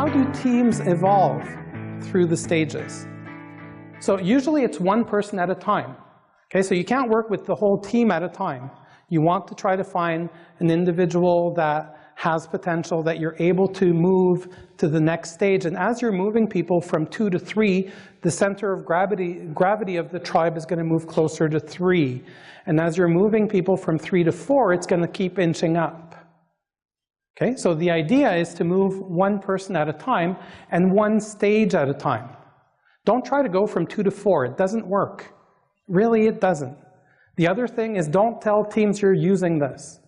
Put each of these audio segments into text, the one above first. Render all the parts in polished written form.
how do teams evolve through the stages? So usually it's one person at a time. Okay, so you can't work with the whole team at a time. You want to try to find an individual that has potential, that you're able to move to the next stage. And as you're moving people from 2 to 3, the center of gravity of the tribe is going to move closer to 3. And as you're moving people from 3 to 4, it's going to keep inching up. Okay, so the idea is to move one person at a time and one stage at a time. Don't try to go from 2 to 4. It doesn't work. Really, it doesn't. The other thing is, don't tell teams you're using this.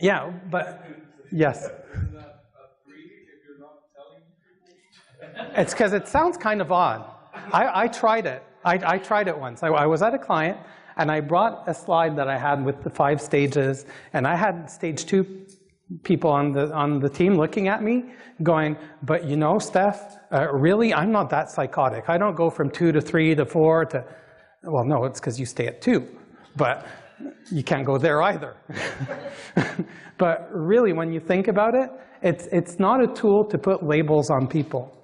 Yeah, but yes. Isn't that free if you're not telling people? It's because it sounds kind of odd. I tried it. I tried it once. I was at a client, and I brought a slide that I had with the 5 stages, and I had stage 2 people on the team looking at me, going, "But you know, Steph, really, I'm not that psychotic. I don't go from 2 to 3 to 4 to." Well, no, it's because you stay at 2, but you can't go there either. But really, when you think about it, it's not a tool to put labels on people.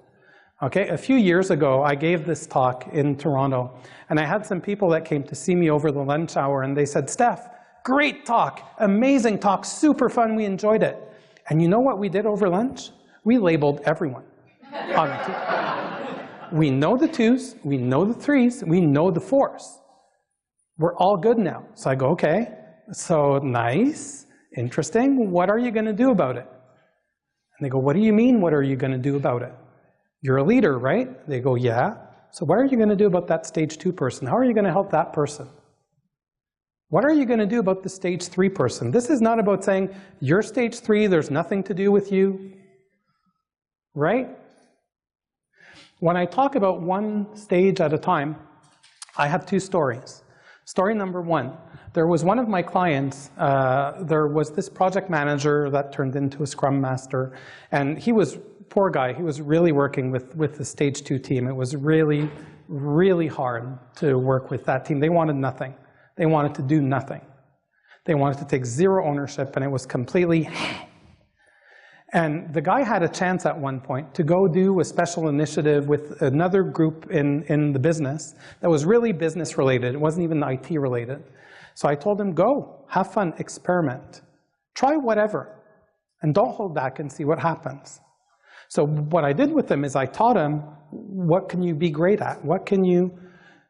Okay, a few years ago, I gave this talk in Toronto, and I had some people that came to see me over the lunch hour, and they said, "Steph, great talk, amazing talk, super fun, we enjoyed it." And you know what we did over lunch? We labeled everyone on the team. We know the 2s, we know the 3s, we know the 4s. We're all good now. So I go, okay, so nice, interesting, what are you going to do about it? And they go, what do you mean, what are you going to do about it? You're a leader, right? They go, yeah. So what are you going to do about that stage 2 person? How are you going to help that person? What are you going to do about the stage 3 person? This is not about saying, you're stage 3, there's nothing to do with you, right? When I talk about one stage at a time, I have 2 stories. Story number 1, there was one of my clients, there was this project manager that turned into a Scrum Master, and he was, poor guy, he was really working with the stage 2 team. It was really, really hard to work with that team. They wanted nothing. They wanted to do nothing. They wanted to take 0 ownership, and it was completely. And the guy had a chance at one point to go do a special initiative with another group in the business that was really business related. It wasn't even IT related. So I told him, go, have fun, experiment. Try whatever, and don't hold back and see what happens. So what I did with him is I taught him, what can you be great at? What can you,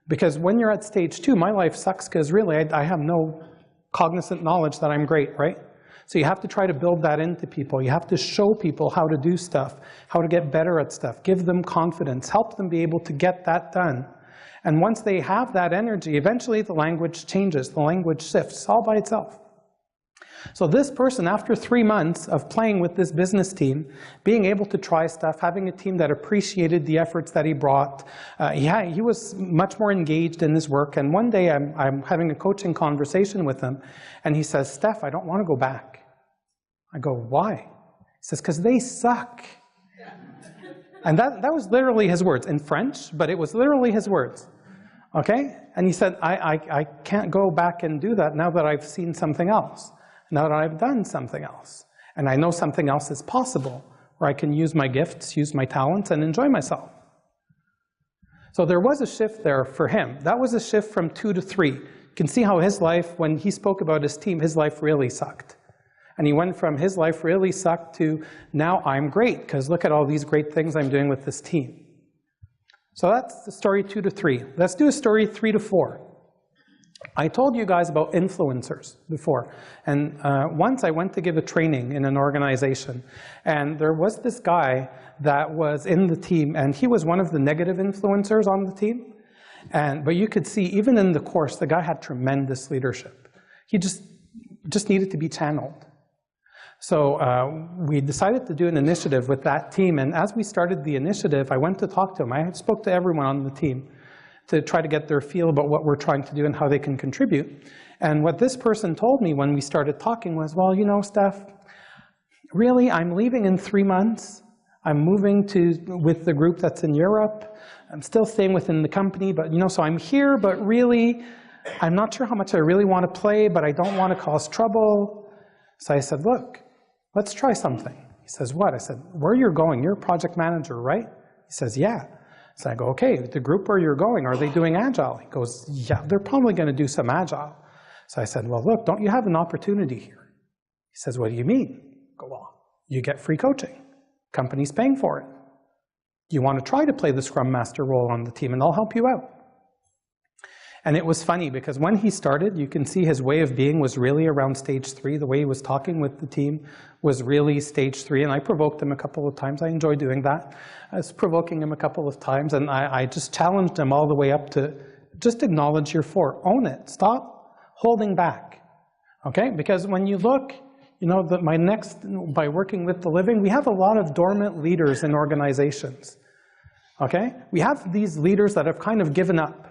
because when you're at stage 2, my life sucks because really I have no cognizant knowledge that I'm great, right? So you have to try to build that into people. You have to show people how to do stuff, how to get better at stuff, give them confidence, help them be able to get that done. And once they have that energy, eventually the language changes, the language shifts all by itself. So this person, after 3 months of playing with this business team, being able to try stuff, having a team that appreciated the efforts that he brought, he was much more engaged in his work. And one day I'm having a coaching conversation with him, and he says, Steph, I don't want to go back. I go, why? He says, because they suck. And that was literally his words, in French, but it was literally his words. Okay? And he said, I can't go back and do that now that I've seen something else. Now that I've done something else, and I know something else is possible, where I can use my gifts, use my talents, and enjoy myself. So there was a shift there for him. That was a shift from 2 to 3. You can see how his life, when he spoke about his team, his life really sucked. And he went from his life really sucked to now I'm great, because look at all these great things I'm doing with this team. So that's the story 2 to 3. Let's do a story 3 to 4. I told you guys about influencers before, and once I went to give a training in an organization, and there was this guy that was in the team, and he was one of the negative influencers on the team, but you could see even in the course, the guy had tremendous leadership. He just needed to be channeled. So we decided to do an initiative with that team, and as we started the initiative, I went to talk to him. I spoke to everyone on the team to try to get their feel about what we're trying to do and how they can contribute. And what this person told me when we started talking was, well, you know, Steph, really, I'm leaving in 3 months. I'm moving with the group that's in Europe. I'm still staying within the company, but, you know, so I'm here, but really, I'm not sure how much I really want to play, but I don't want to cause trouble. So I said, look, let's try something. He says, what? I said, where you're going, you're a project manager, right? He says, yeah. So I go, okay, the group where you're going, are they doing Agile? He goes, yeah, they're probably going to do some Agile. So I said, well, look, don't you have an opportunity here? He says, what do you mean? I go, well, you get free coaching. Company's paying for it. You want to try to play the Scrum Master role on the team, and I'll help you out. And it was funny, because when he started, you can see his way of being was really around stage 3. The way he was talking with the team was really stage 3, and I provoked him a couple of times. I enjoy doing that. I was provoking him a couple of times, and I just challenged him all the way up to just acknowledge your 4. Own it. Stop holding back. Okay? Because when you look, you know, by working with the living, we have a lot of dormant leaders in organizations. Okay? We have these leaders that have kind of given up.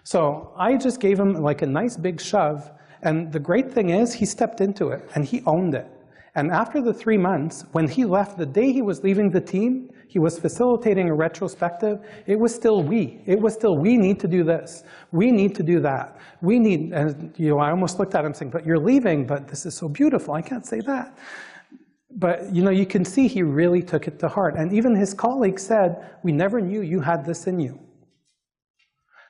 So I just gave him like a nice big shove, and the great thing is he stepped into it and he owned it. And after the 3 months, when he left, the day he was leaving the team, he was facilitating a retrospective. It was still we. It was still, we need to do this. We need to do that. We need, and you know, I almost looked at him saying, but you're leaving, but this is so beautiful. I can't say that. But you know, you can see he really took it to heart. And even his colleagues said, we never knew you had this in you.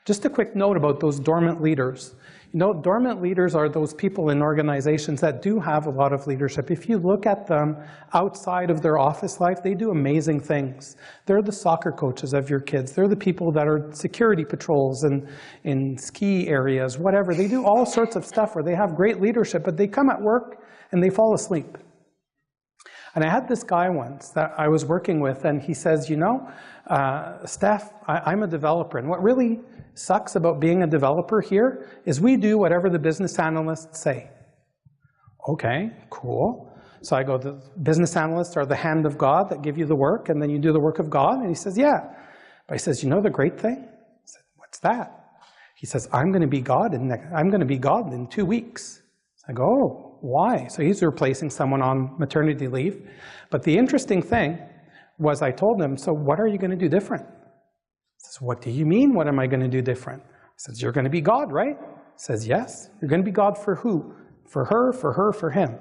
Just a quick note about those dormant leaders. You know, dormant leaders are those people in organizations that do have a lot of leadership. If you look at them outside of their office life, they do amazing things. They're the soccer coaches of your kids. They're the people that are security patrols in ski areas, whatever. They do all sorts of stuff where they have great leadership, but they come at work and they fall asleep. And I had this guy once that I was working with, and he says, you know, Steph, I'm a developer, and what really sucks about being a developer here is we do whatever the business analysts say. Okay, cool. So I go, the business analysts are the hand of God that give you the work, and then you do the work of God? And he says, yeah. But he says, you know the great thing? I said, what's that? He says, I'm going to be God in 2 weeks. So I go, oh, why? So he's replacing someone on maternity leave. But the interesting thing was I told him, so what are you going to do different? He says, what do you mean, what am I going to do different? He says, you're going to be God, right? He says, yes. You're going to be God for who? For her, for him.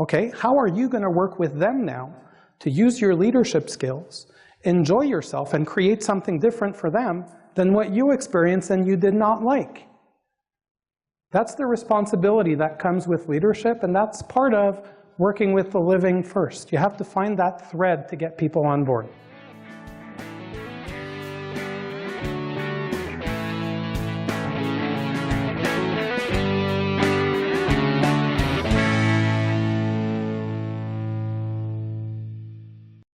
Okay, how are you going to work with them now to use your leadership skills, enjoy yourself, and create something different for them than what you experienced and you did not like? That's the responsibility that comes with leadership, and that's part of working with the living first. You have to find that thread to get people on board.